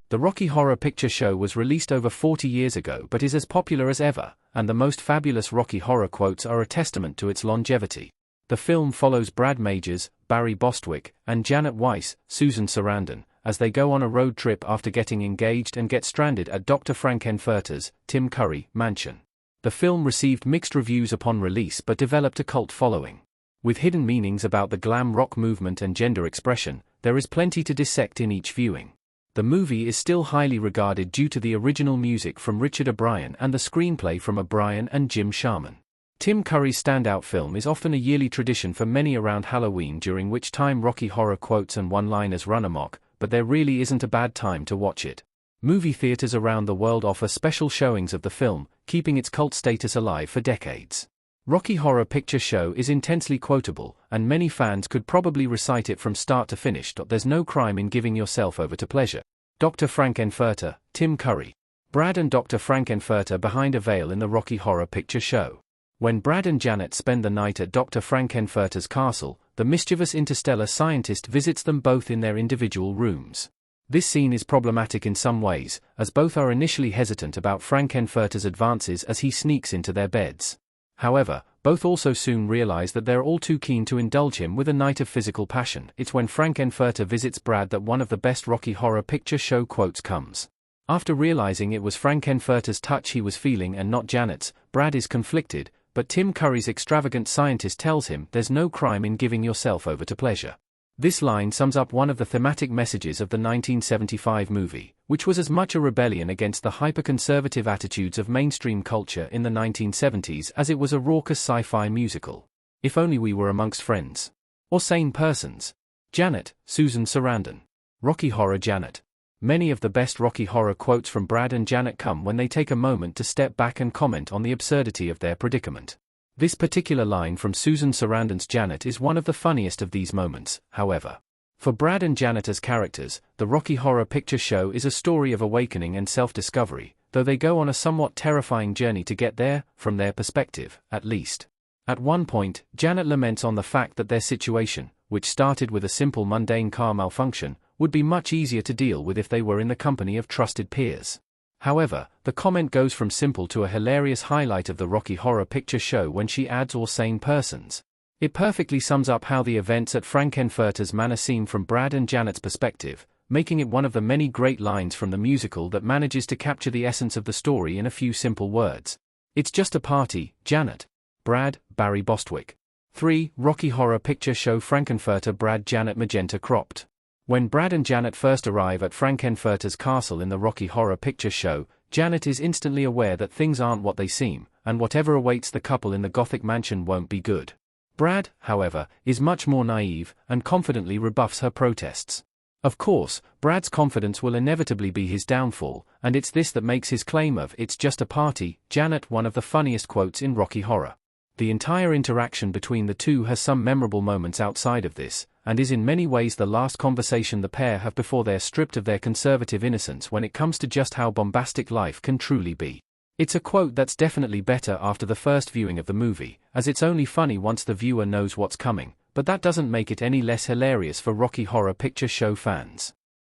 The Rocky Horror Picture Show was released over 40 years ago but is as popular as ever, and the most fabulous Rocky Horror quotes are a testament to its longevity. The film follows Brad Majors, Barry Bostwick, and Janet Weiss, Susan Sarandon, as they go on a road trip after getting engaged and get stranded at Dr. Frank-N-Furter's, Tim Curry, mansion. The film received mixed reviews upon release but developed a cult following. With hidden meanings about the glam rock movement and gender expression, there is plenty to dissect in each viewing. The movie is still highly regarded due to the original music from Richard O'Brien and the screenplay from O'Brien and Jim Sharman. Tim Curry's standout film is often a yearly tradition for many around Halloween, during which time Rocky Horror quotes and one-liners run amok, but there really isn't a bad time to watch it. Movie theaters around the world offer special showings of the film, keeping its cult status alive for decades. Rocky Horror Picture Show is intensely quotable, and many fans could probably recite it from start to finish. There's no crime in giving yourself over to pleasure. Dr. Frank-N-Furter, Tim Curry. Brad and Dr. Frank-N-Furter behind a veil in the Rocky Horror Picture Show. When Brad and Janet spend the night at Dr. Frank-N-Furter's castle, the mischievous interstellar scientist visits them both in their individual rooms. This scene is problematic in some ways, as both are initially hesitant about Frank-N-Furter's advances as he sneaks into their beds. However, both also soon realize that they're all too keen to indulge him with a night of physical passion. It's when Frank-N-Furter visits Brad that one of the best Rocky Horror Picture Show quotes comes. After realizing it was Frank-N-Furter's touch he was feeling and not Janet's, Brad is conflicted, but Tim Curry's extravagant scientist tells him there's no crime in giving yourself over to pleasure. This line sums up one of the thematic messages of the 1975 movie, which was as much a rebellion against the hyper-conservative attitudes of mainstream culture in the 1970s as it was a raucous sci-fi musical. If only we were amongst friends. Or sane persons. Janet, Susan Sarandon. Rocky Horror Janet. Many of the best Rocky Horror quotes from Brad and Janet come when they take a moment to step back and comment on the absurdity of their predicament. This particular line from Susan Sarandon's Janet is one of the funniest of these moments, however. For Brad and Janet as characters, the Rocky Horror Picture Show is a story of awakening and self-discovery, though they go on a somewhat terrifying journey to get there, from their perspective, at least. At one point, Janet laments on the fact that their situation, which started with a simple mundane car malfunction, would be much easier to deal with if they were in the company of trusted peers. However, the comment goes from simple to a hilarious highlight of the Rocky Horror Picture Show when she adds "or sane persons." It perfectly sums up how the events at Frank-N-Furter's manor seem from Brad and Janet's perspective, making it one of the many great lines from the musical that manages to capture the essence of the story in a few simple words. It's just a party, Janet. Brad, Barry Bostwick. 3. Rocky Horror Picture Show Frank-N-Furter Brad Janet magenta cropped. When Brad and Janet first arrive at Frank-N-Furter's castle in the Rocky Horror Picture Show, Janet is instantly aware that things aren't what they seem, and whatever awaits the couple in the Gothic mansion won't be good. Brad, however, is much more naive, and confidently rebuffs her protests. Of course, Brad's confidence will inevitably be his downfall, and it's this that makes his claim of "it's just a party, Janet" one of the funniest quotes in Rocky Horror. The entire interaction between the two has some memorable moments outside of this, and is in many ways the last conversation the pair have before they're stripped of their conservative innocence when it comes to just how bombastic life can truly be. It's a quote that's definitely better after the first viewing of the movie, as it's only funny once the viewer knows what's coming, but that doesn't make it any less hilarious for Rocky Horror Picture Show fans.